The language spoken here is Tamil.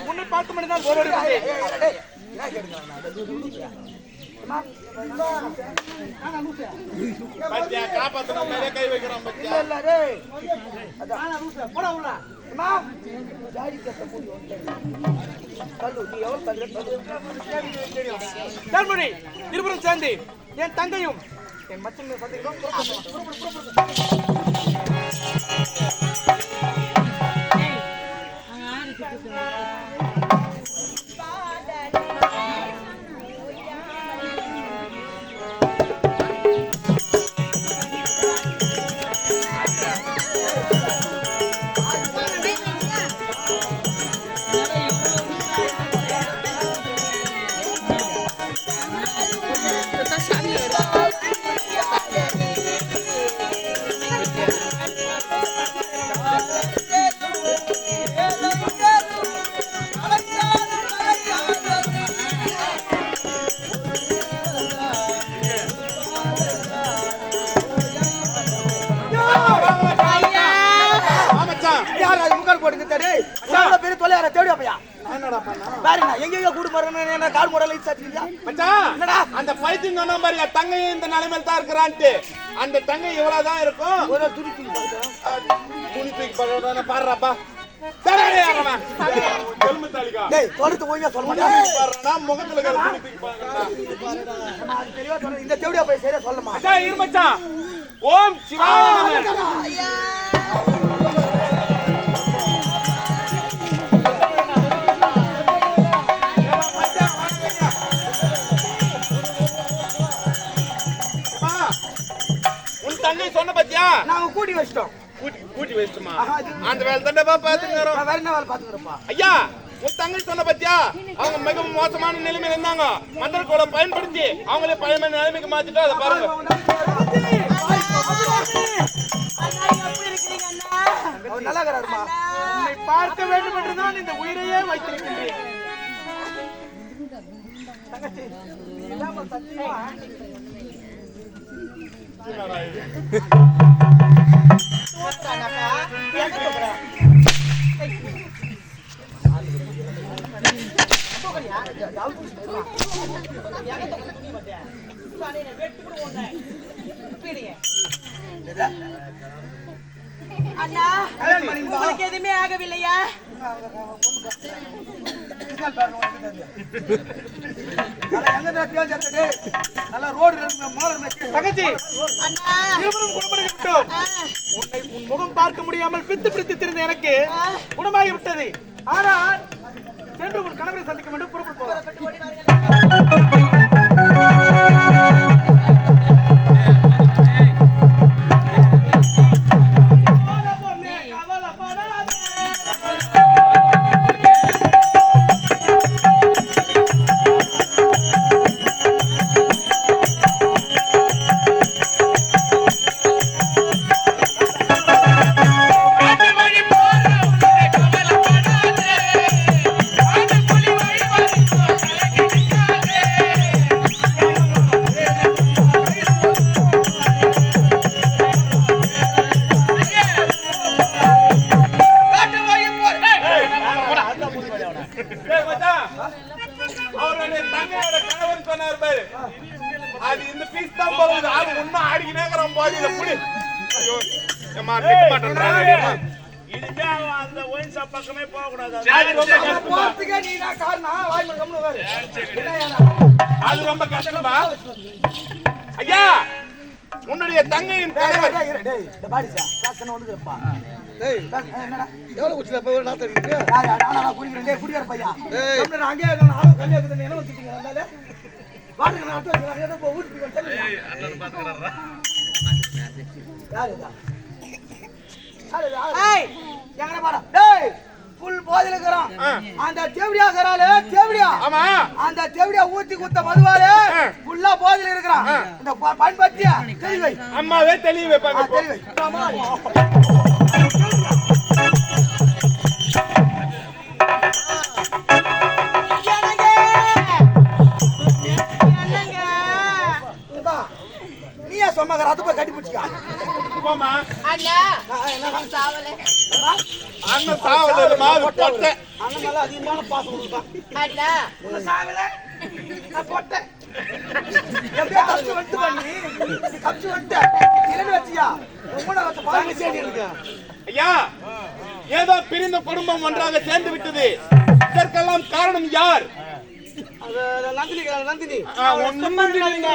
உன்னை பார்க்க முடிந்தால் ஒரு கை வைக்கிறோம் இருவரும் சேர்ந்து என் தங்கையும் என் மச்சன் சந்திக்கிறோம். அந்த பைத்தியம் சொன்ன மாதிரி தங்கை இந்த நிலைமையில தான் இருக்கிறான்ட்டு அந்த தங்கை இவ்வளவுதான் இருக்கும். துணி தூக்கி பாடுறாப்பா இந்த தேவடியா போய் சரியா சொல்லமா இருமச்சா. ஓம் சிவாய தங்கை சொன்ன பத்தியா நாங்க கூட்டி வச்சிட்டோம். கூட்டி வச்சிட்டோமா? அந்த வேலை தண்டப்பா பாத்துக்கிறோம். வேற என்ன வேலை பாத்துக்கிறோம்ப்பா? ஐயா உன் தங்கை சொன்ன பத்தியா அவங்க மிக மோசமான நிலைமையில இருந்தாங்க. மந்திர கோலம் பயன்படுத்தி அவங்களே பழைய நிலைமைக்கு மாத்திட்டு அதை பாருங்க. நல்லா இருக்கிறாருமா. உன்னை பார்க்க வேண்டும் என்றுதான் இந்த உயிரையே வைத்திருக்கின்றேன். தங்கச்சி சத்தியமா அண்ணா உங்களுக்கு எதுவுமே ஆகவில்லையா? உன் முகம் பார்க்க முடியாமல் பித்து பிடித்து திரிந்த எனக்கு குணமாகி விட்டது. ஆனால் சென்று உன் கணவரை சந்திக்க வேண்டும். புறப்பட்டு போக மச்சான், அவருடைய தங்கையோட கணவன் சொன்னார் பாரு, அது இந்த பீஸ் தான் போகுது. அது ஒன்னும் ஆடிக்கினே இருக்கிறான் பாதியில புடி. ஐயோ, ஏம்மா, நிக்க மாட்டேன்றானே. இனிமே அவன் அந்த ஒயின் ஷாப் பக்கமே போக கூடாது. போறதுக்கே நீ தான் காரணம். வாய் மூடு, கம்முனு உட்காரு. அது ரொம்ப கஷ்டமா? ஐயா, உன்னுடைய தங்கையின் கணவர் டேய், இந்த பாடிச்சா சாசன வந்துதுப்பா. டேய், என்னடா எவ்வளவு குடிச்சல போய் ஒரு நாத்து அடிக்குது. நான் குடிக்கிறேன். டேய், குடியார பையா. கம்முனு அங்கே நான் ஆளு கல்லியா இருக்குது. என்ன வந்துட்டீங்க அதனால? வாடுங்க, நான் அடுத்து வரேன். ஏதோ போய் ஊட்டிக்கு வந்து ஏய், அண்ணன் பாத்துக்கறறா. யாருடா? ஏய் எங்கடா பாடா? டேய், புல் போதில இருக்கறான். அந்த தேவடியா கரால, தேவடியா. ஆமா, அந்த தேவடியா ஊத்தி குத்த மதுவால புல்லா போதில இருக்கறான். இந்த பண்பத்தியா தெளிவை. அம்மாவே தெளிவு வைப்பாங்க. தெளிவை. நீயா சொன்னகற அது போய் கட்டி பிடிச்சிக்க. போமா, அண்ணா நான் சாவல அண்ணன் சாவல மாவு பொட்டை. அண்ணன் மேல அதிகமான பாசம் கொடுத்தான். அண்ணா உன்னை சாவல நான் போட்டேன். எப்படியா தப்பிச்சு வந்து பண்ணி தப்பிச்சு வந்து இல்லன்னு வச்சியா ரொம்ப வச்ச பாருங்க சேடி இருக்கு. ஐயா, ஏதோ பிரிந்த குடும்பம் ஒன்றாக சேர்ந்து விட்டது. இதற்கெல்லாம் காரணம் யார்? அது நந்தினி நந்தினி ஒண்ணும் இல்லைங்க.